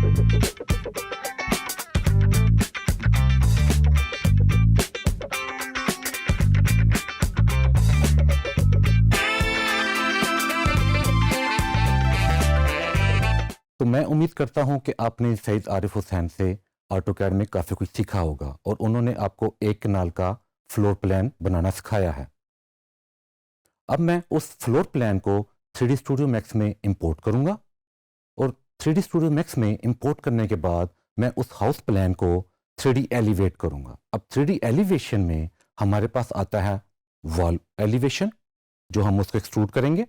तो मैं उम्मीद करता हूं कि आपने सईद आरिफ हुसैन से ऑटोकैड में काफ़ी कुछ सीखा होगा और उन्होंने आपको एक कनाल का फ्लोर प्लान बनाना सिखाया है। अब मैं उस फ्लोर प्लान को 3D स्टूडियो मैक्स में इंपोर्ट करूंगा और 3D स्टूडियो मैक्स में इंपोर्ट करने के बाद मैं उस हाउस प्लान को 3D एलिवेट करूंगा। अब 3D एलिवेशन में हमारे पास आता है वॉल एलिवेशन, जो हम उसको एक्सट्रूड करेंगे।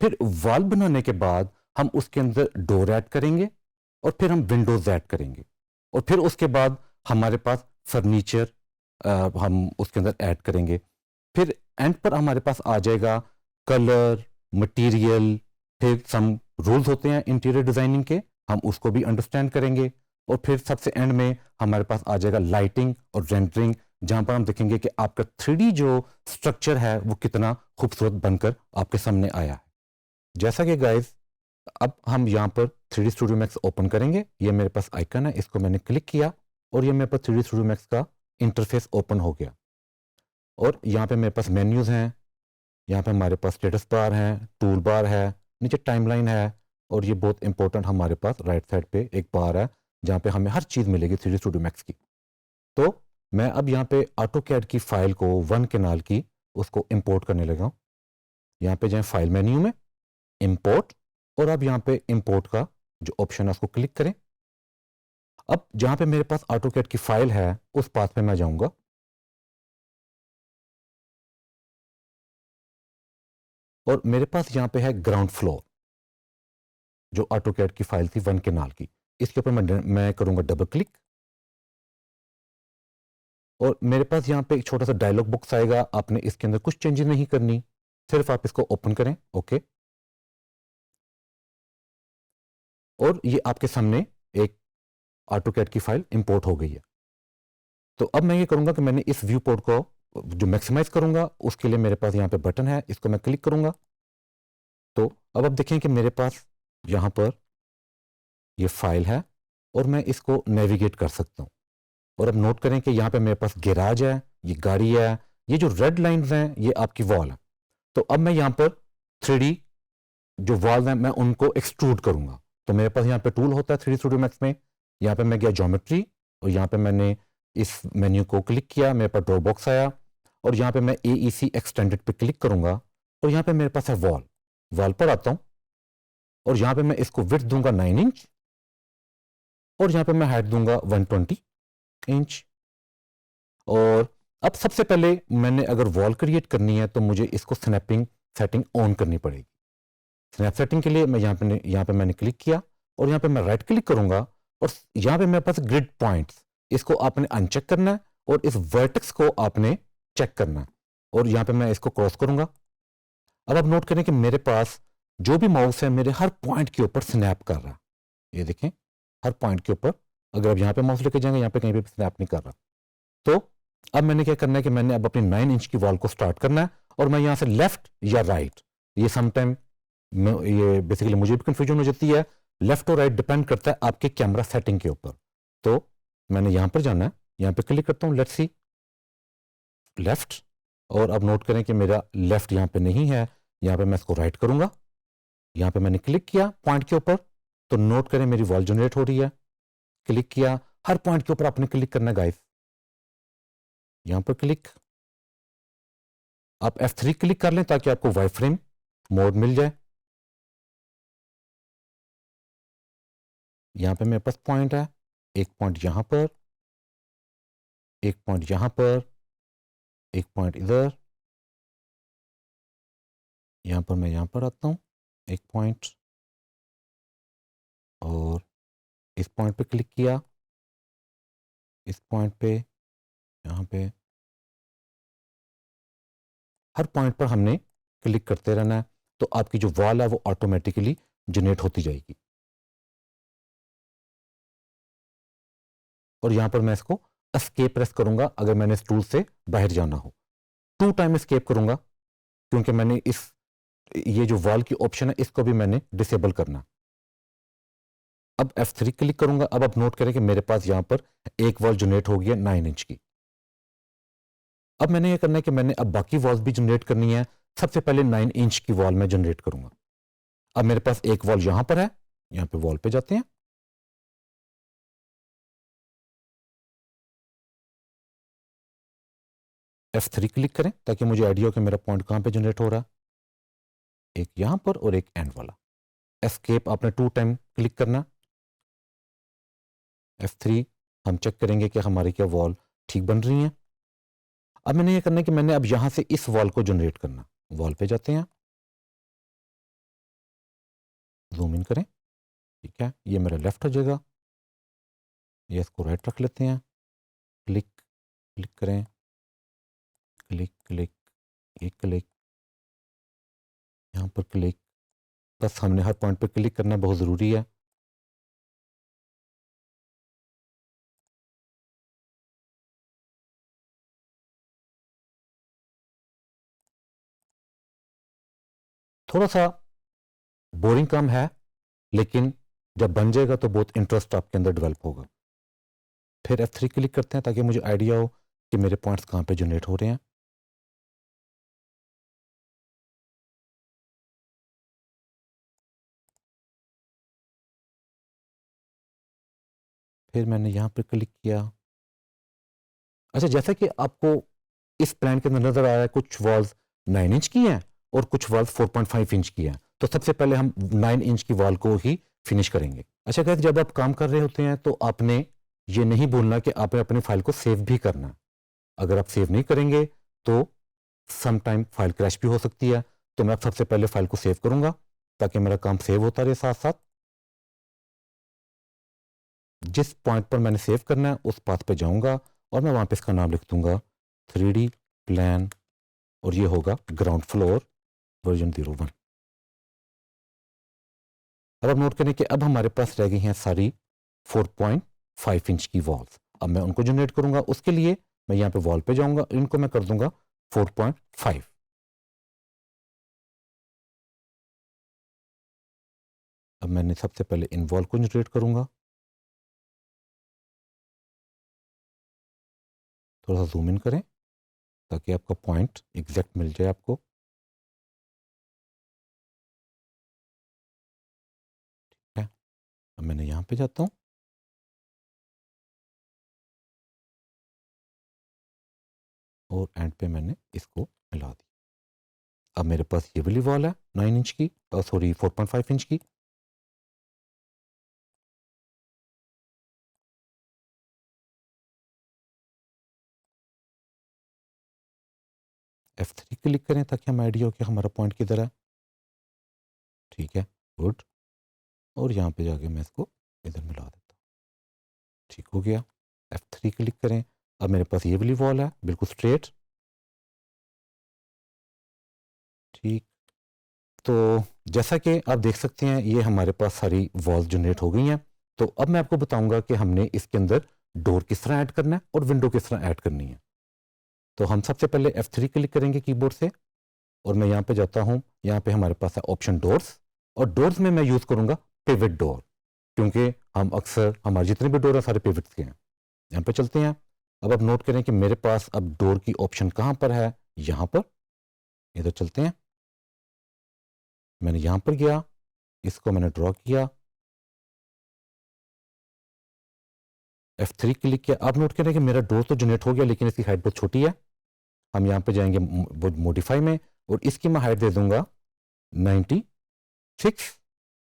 फिर वॉल बनाने के बाद हम उसके अंदर डोर ऐड करेंगे और फिर हम विंडोज ऐड करेंगे और फिर उसके बाद हमारे पास फर्नीचर हम उसके अंदर ऐड करेंगे। फिर एंड पर हमारे पास आ जाएगा कलर, मटेरियल, फिर सम रूल्स होते हैं इंटीरियर डिजाइनिंग के, हम उसको भी अंडरस्टैंड करेंगे। और फिर सबसे एंड में हमारे पास आ जाएगा लाइटिंग और रेंडरिंग, जहां पर हम देखेंगे कि आपका 3D जो स्ट्रक्चर है वो कितना खूबसूरत बनकर आपके सामने आया है। जैसा कि गाइस अब हम यहाँ पर 3D स्टूडियो मैक्स ओपन करेंगे। ये मेरे पास आइकन है, इसको मैंने क्लिक किया और ये मेरे पास 3D स्टूडियो मैक्स का इंटरफेस ओपन हो गया। और यहाँ पे मेरे पास मेन्यूज हैं, यहाँ पे हमारे पास स्टेटस बार है, टूल बार है, नीचे टाइमलाइन है और ये बहुत इंपॉर्टेंट हमारे पास राइट साइड पे एक बार है जहाँ पे हमें हर चीज़ मिलेगी 3D स्टूडियो मैक्स की। तो मैं अब यहाँ पे ऑटोकैड की फाइल को 1 कनाल की उसको इंपोर्ट करने लगा हूँ। यहाँ पे जाए फाइल मेन्यू में, इंपोर्ट, और अब यहाँ पे इंपोर्ट का जो ऑप्शन है उसको क्लिक करें। अब जहां पे मेरे पास ऑटोकैड की फाइल है उस पाथ पे मैं जाऊंगा और मेरे पास यहाँ पे है ग्राउंड फ्लोर, जो ऑटोकैड की फाइल थी 1 कनाल की। इसके ऊपर मैं करूंगा डबल क्लिक और मेरे पास यहाँ पे एक छोटा सा डायलॉग बॉक्स आएगा। आपने इसके अंदर कुछ चेंजेस नहीं करनी, सिर्फ आप इसको ओपन करें, ओके। और ये आपके सामने एक ऑटोकैड की फाइल इंपोर्ट हो गई है। तो अब मैं ये करूंगा कि मैंने इस व्यू पोर्ट को जो मैक्सिमाइज करूंगा, उसके लिए मेरे पास यहाँ पे बटन है, इसको मैं क्लिक करूंगा। तो अब आप देखें कि मेरे पास यहाँ पर ये फाइल है और मैं इसको नेविगेट कर सकता हूँ। और अब नोट करें कि यहाँ पे मेरे पास गैराज है, ये गाड़ी है, ये जो रेड लाइंस हैं ये आपकी वॉल है। तो अब मैं यहाँ पर 3D जो वॉल है मैं उनको एक्सट्रूड करूंगा। तो मेरे पास यहाँ पे टूल होता है 3D स्टूडियो मैक्स में, यहाँ पे मैं गया ज्योमेट्री और यहाँ पे मैंने इस मेन्यू को क्लिक किया, मेरे पास ड्रॉ बॉक्स आया और यहाँ पे मैं AEC एक्सटेंडेड पे क्लिक करूंगा और यहाँ पे मेरे पास है वॉल। वॉल पर आता हूँ और यहाँ पे मैं इसको विड्थ दूंगा 9 इंच और यहाँ पे मैं हाइट दूंगा 120 इंच। और अब सबसे पहले मैंने अगर वॉल क्रिएट करनी है तो मुझे इसको स्नैपिंग सेटिंग ऑन करनी पड़ेगी। स्नैप सेटिंग के लिए मैं यहाँ पे मैंने क्लिक किया और यहाँ पे मैं राइट क्लिक करूंगा और यहाँ पे मेरे पास ग्रिड पॉइंट्स, इसको आपने अनचेक करना है और इस वर्टेक्स को आपने चेक करना है और यहाँ पे मैं इसको क्रॉस करूंगा। अब आप नोट करें कि मेरे पास जो भी माउस है मेरे हर पॉइंट के ऊपर स्नैप कर रहा है। ये देखें, हर पॉइंट के ऊपर अगर आप यहाँ पे माउस लेके जाएंगे यहाँ पे कहीं पे स्नैप नहीं कर रहा। तो अब मैंने क्या करना है कि मैंने अब अपनी 9 इंच की वॉल को स्टार्ट करना है और मैं यहाँ से लेफ्ट या राइट, ये समटाइम ये बेसिकली मुझे भी कंफ्यूजन हो जाती है, लेफ्ट और राइट डिपेंड करता है आपके कैमरा सेटिंग के ऊपर। तो मैंने यहां पर जाना है, यहां पे क्लिक करता हूं, लेट्स सी लेफ्ट। और अब नोट करें कि मेरा लेफ्ट यहां पे नहीं है, यहां पे मैं इसको राइट करूंगा। यहां पे मैंने क्लिक किया पॉइंट के ऊपर तो नोट करें मेरी वॉल जनरेट हो रही है। क्लिक किया, हर पॉइंट के ऊपर आपने क्लिक करना है गाइस। यहां पर क्लिक, आप F3 क्लिक कर लें ताकि आपको वाई फ्रेम मोड मिल जाए। यहां पे मेरे पास पॉइंट है, एक पॉइंट यहां पर, एक पॉइंट यहां पर, एक पॉइंट इधर, यहां पर मैं यहां पर आता हूं, एक पॉइंट, और इस पॉइंट पे क्लिक किया, इस पॉइंट पे, यहां पे, हर पॉइंट पर हमने क्लिक करते रहना है तो आपकी जो वॉल है वो ऑटोमेटिकली जनरेट होती जाएगी। और यहां पर मैं इसको एस्केप प्रेस करूंगा अगर मैंने इस टूल से बाहर जाना हो। 2 टाइम एस्केप करूंगा क्योंकि मैंने ये जो वॉल की ऑप्शन है इसको भी मैंने डिसेबल करना। अब F3 क्लिक करूंगा। अब आप नोट करें कि मेरे पास यहां पर एक वॉल जनरेट हो गई है 9 इंच की। अब मैंने ये करना है कि मैंने अब बाकी वॉल्स भी जनरेट करनी है। सबसे पहले 9 इंच की वॉल मैं जनरेट करूंगा। अब मेरे पास एक वॉल यहां पर है, यहां पे वॉल पे जाते हैं, F3 क्लिक करें ताकि मुझे आइडिया हो कि मेरा पॉइंट कहां पे जनरेट हो रहा है। एक यहां पर और एक एंड वाला। एस्केप आपने 2 टाइम क्लिक करना। F3 हम चेक करेंगे कि हमारी क्या वॉल ठीक बन रही है। अब मैंने ये करना है कि मैंने अब यहां से इस वॉल को जनरेट करना। वॉल पे जाते हैं, जूम इन करें, ठीक है, ये मेरा लेफ्ट हो जाएगा। ये इसको राइट रख लेते हैं। क्लिक क्लिक करें, क्लिक क्लिक, ये क्लिक, यहाँ पर क्लिक। बस हमने हर पॉइंट पर क्लिक करना बहुत ज़रूरी है। थोड़ा सा बोरिंग काम है, लेकिन जब बन जाएगा तो बहुत इंटरेस्ट आपके अंदर डेवलप होगा। फिर F3 क्लिक करते हैं ताकि मुझे आइडिया हो कि मेरे पॉइंट्स कहाँ पे जनरेट हो रहे हैं। फिर मैंने यहाँ पे क्लिक किया। अच्छा, जैसा कि आपको इस प्लान के अंदर नजर आ रहा है, कुछ वॉल्स 9 इंच की हैं और कुछ वॉल्स 4.5 इंच की हैं। तो सबसे पहले हम 9 इंच की वॉल को ही फिनिश करेंगे। अच्छा गाइस, जब आप काम कर रहे होते हैं तो आपने ये नहीं भूलना कि आपने अपनी फाइल को सेव भी करना है। अगर आप सेव नहीं करेंगे तो सम टाइम फाइल क्रैश भी हो सकती है। तो मैं सबसे पहले फाइल को सेव करूंगा ताकि मेरा काम सेव होता रहे। साथ साथ जिस पॉइंट पर मैंने सेव करना है उस पाथ पे जाऊंगा और मैं वहां पे इसका नाम लिख दूंगा 3D प्लान, और ये होगा ग्राउंड फ्लोर वर्जन 01। अब आप नोट करें कि अब हमारे पास रह गई हैं सारी 4.5 इंच की वॉल्स। अब मैं उनको जनरेट करूंगा। उसके लिए मैं यहाँ पे वॉल पे जाऊंगा, इनको मैं कर दूंगा 4.5। अब मैंने सबसे पहले इन वॉल को जनरेट करूंगा। थोड़ा सा जूम इन करें ताकि आपका पॉइंट एग्जैक्ट मिल जाए आपको। ठीक है, अब मैंने यहाँ पे जाता हूँ, और एंड पे मैंने इसको मिला दिया। अब मेरे पास ये वाली वॉल है 9 इंच की, सॉरी 4.5 इंच की। F3 क्लिक करें ताकि हमें आइडिया हो कि हमारा पॉइंट किधर है। ठीक है, गुड। और यहाँ पे जाके मैं इसको इधर मिला देता हूँ। ठीक हो गया। F3 क्लिक करें। अब मेरे पास ये वाली वॉल है बिल्कुल स्ट्रेट। ठीक, तो जैसा कि आप देख सकते हैं ये हमारे पास सारी वॉल्स जनरेट हो गई हैं। तो अब मैं आपको बताऊंगा कि हमने इसके अंदर डोर किस तरह ऐड करना है और विंडो किस तरह ऐड करनी है। तो हम सबसे पहले F3 क्लिक करेंगे कीबोर्ड से, और मैं यहाँ पे जाता हूँ। यहाँ पे हमारे पास है ऑप्शन डोर्स, और डोर्स में मैं यूज़ करूँगा पिवट डोर, क्योंकि हम अक्सर हमारे जितने भी डोर हैं सारे पिवट्स के हैं। यहाँ पे चलते हैं। अब आप नोट करें कि मेरे पास अब डोर की ऑप्शन कहाँ पर है, यहाँ पर। इधर चलते हैं। मैंने यहाँ पर गया, इसको मैंने ड्रॉ किया, F3 क्लिक किया। आप नोट करें कि मेरा डोर तो जनरेट हो गया, लेकिन इसकी हाइट बहुत छोटी है। हम यहाँ पे जाएंगे मॉडिफाई में, और इसकी मैं हाइट दे दूंगा 96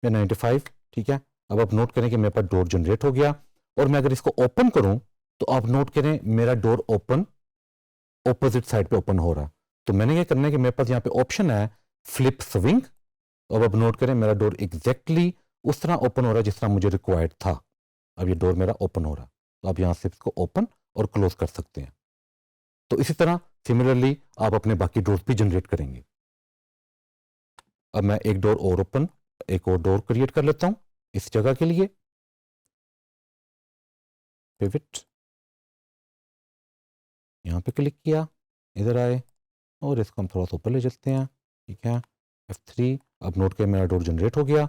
या 95। ठीक है, अब आप नोट करें कि मेरे पास डोर जनरेट हो गया, और मैं अगर इसको ओपन करूं तो आप नोट करें मेरा डोर ओपन ऑपोजिट साइड पे ओपन हो रहा है। तो मैंने ये करना है कि मेरे पास यहाँ पे ऑप्शन है फ्लिप स्विंग, और अब नोट करें मेरा डोर एग्जैक्टली उस तरह ओपन हो रहा है जिस तरह मुझे रिक्वायर्ड था। अब ये डोर मेरा ओपन हो रहा है, तो आप यहाँ से इसको ओपन और क्लोज कर सकते हैं। तो इसी तरह सिमिलरली आप अपने बाकी डोर्स भी जनरेट करेंगे। अब मैं एक डोर और ओपन, एक और डोर क्रिएट कर लेता हूं इस जगह के लिए। पिवट, यहाँ पे क्लिक किया, इधर आए, और इसको हम थोड़ा सा ऊपर ले चलते हैं। ठीक है, F3। अब नोट के मेरा डोर जनरेट हो गया,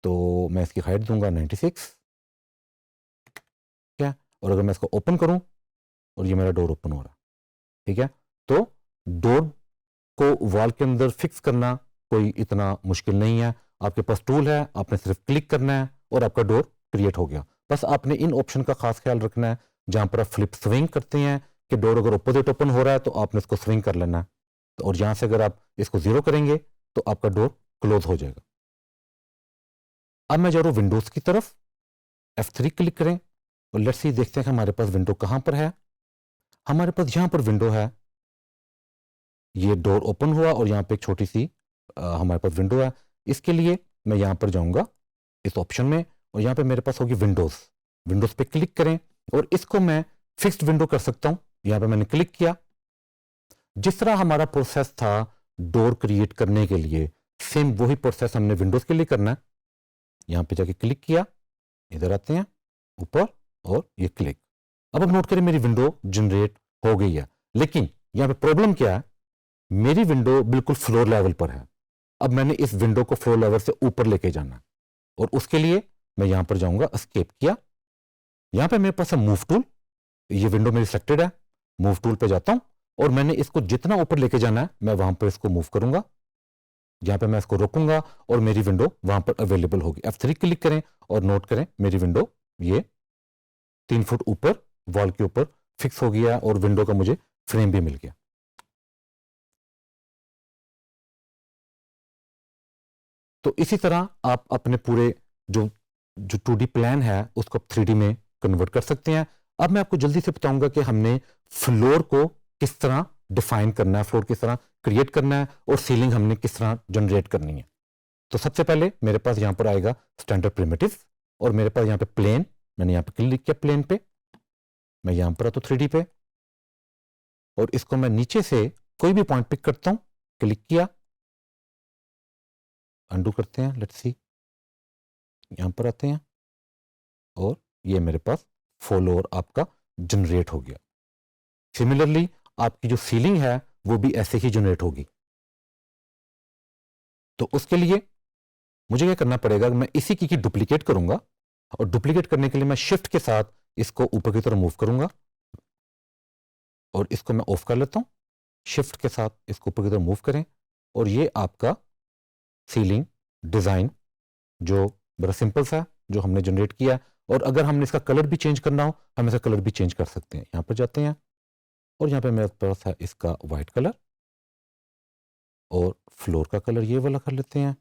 तो मैं इसकी हाइट दूंगा 96। और अगर मैं इसको ओपन करूं और ये मेरा डोर ओपन हो रहा है, ठीक है। तो डोर को वॉल के अंदर फिक्स करना कोई इतना मुश्किल नहीं है, आपके पास टूल है, आपने सिर्फ क्लिक करना है और आपका डोर क्रिएट हो गया। बस आपने इन ऑप्शन का खास ख्याल रखना है, जहां पर आप फ्लिप स्विंग करते हैं कि डोर अगर अपोजिट ओपन हो रहा है तो आपने इसको स्विंग कर लेना है, और यहां से अगर आप इसको 0 करेंगे तो आपका डोर क्लोज हो जाएगा। अब मैं जा रहा हूं विंडोज की तरफ, F3 क्लिक करें और लेट्स सी देखते हैं कि हमारे पास विंडो कहां पर है। हमारे पास यहां पर विंडो है, ये डोर ओपन हुआ और यहां पे एक छोटी सी हमारे पास विंडो है। इसके लिए मैं यहां पर जाऊंगा इस ऑप्शन में और यहां पे मेरे पास होगी विंडोज, विंडोज पे क्लिक करें और इसको मैं फिक्स्ड विंडो कर सकता हूं। यहां पे मैंने क्लिक किया, जिस तरह हमारा प्रोसेस था डोर क्रिएट करने के लिए, सेम वही प्रोसेस हमने विंडोज के लिए करना है। यहां पे जाके क्लिक किया, इधर आते हैं ऊपर और ये क्लिक। अब आप नोट करें मेरी विंडो जनरेट हो गई है, लेकिन यहां पे प्रॉब्लम क्या है, मेरी विंडो बिल्कुल फ्लोर लेवल पर है। अब मैंने इस विंडो को फ्लोर लेवल से ऊपर लेके जाना है और उसके लिए मैं यहां पर जाऊंगा, एस्केप किया, यहां पे मेरे पास है मूव टूल, ये विंडो मेरी सिलेक्टेड है, मूव टूल पे जाता हूं और मैंने इसको जितना ऊपर लेके जाना है मैं वहां पर इसको मूव करूंगा। यहां पे मैं इसको रोकूंगा और मेरी विंडो वहां पर अवेलेबल होगी। F3 क्लिक करें और नोट करें मेरी विंडो ये 3 फुट ऊपर वॉल के ऊपर फिक्स हो गया और विंडो का मुझे फ्रेम भी मिल गया। तो इसी तरह आप अपने पूरे जो 2D प्लान है उसको 3D में कन्वर्ट कर सकते हैं। अब मैं आपको जल्दी से बताऊंगा कि हमने फ्लोर को किस तरह डिफाइन करना है, फ्लोर किस तरह क्रिएट करना है और सीलिंग हमने किस तरह जनरेट करनी है। तो सबसे पहले मेरे पास यहां पर आएगा स्टैंडर्ड प्रिमिटिव और मेरे पास यहां पे प्लेन, मैंने यहां पे क्लिक किया प्लेन पे, मैं यहां पर आता हूं 3D पे और इसको मैं नीचे से कोई भी पॉइंट पिक करता हूं, क्लिक किया, अंडू करते हैं, लेट्स सी, यहां पर आते हैं और ये मेरे पास फ्लोर आपका जनरेट हो गया। सिमिलरली आपकी जो सीलिंग है वो भी ऐसे ही जनरेट होगी। तो उसके लिए मुझे क्या करना पड़ेगा, मैं इसी की डुप्लीकेट करूंगा और डुप्लीकेट करने के लिए मैं शिफ्ट के साथ इसको ऊपर की तरफ मूव करूंगा और इसको मैं ऑफ कर लेता हूं। शिफ्ट के साथ इसको ऊपर की तरफ मूव करें और ये आपका सीलिंग डिजाइन जो बड़ा सिंपल सा जो हमने जनरेट किया। और अगर हमने इसका कलर भी चेंज करना हो हम इसका कलर भी चेंज कर सकते हैं। यहां पर जाते हैं और यहां पे मेरे पास है इसका व्हाइट कलर और फ्लोर का कलर ये वाला कर लेते हैं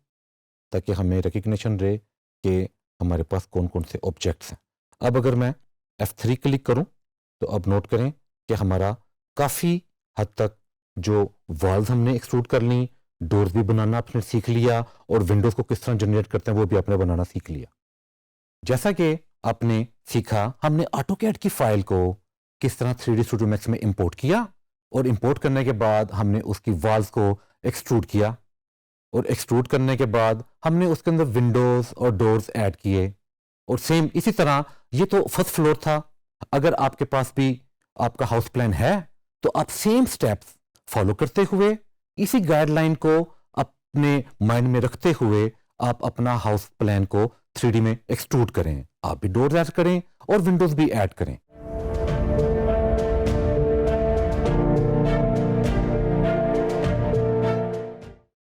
ताकि हमें रिकग्निशन रहे कि हमारे पास कौन कौन से ऑब्जेक्ट्स हैं। अब अगर मैं F3 क्लिक करूं तो अब नोट करें कि हमारा काफ़ी हद तक जो वॉल्स हमने एक्सट्रूड कर ली, डोर्स भी बनाना आपने सीख लिया और विंडोज़ को किस तरह जनरेट करते हैं वो भी आपने बनाना सीख लिया। जैसा कि आपने सीखा, हमने AutoCAD की फाइल को किस तरह 3D Studio Max में इंपोर्ट किया और इंपोर्ट करने के बाद हमने उसकी वॉल्स को एक्सट्रूड किया और एक्सट्रूड करने के बाद हमने उसके अंदर विंडोज और डोर्स ऐड किए। और सेम इसी तरह ये तो फर्स्ट फ्लोर था, अगर आपके पास भी आपका हाउस प्लान है तो आप सेम स्टेप्स फॉलो करते हुए इसी गाइडलाइन को अपने माइंड में रखते हुए आप अपना हाउस प्लान को 3D में एक्सट्रूड करें। आप भी डोर्स ऐड करें और विंडोज भी ऐड करें।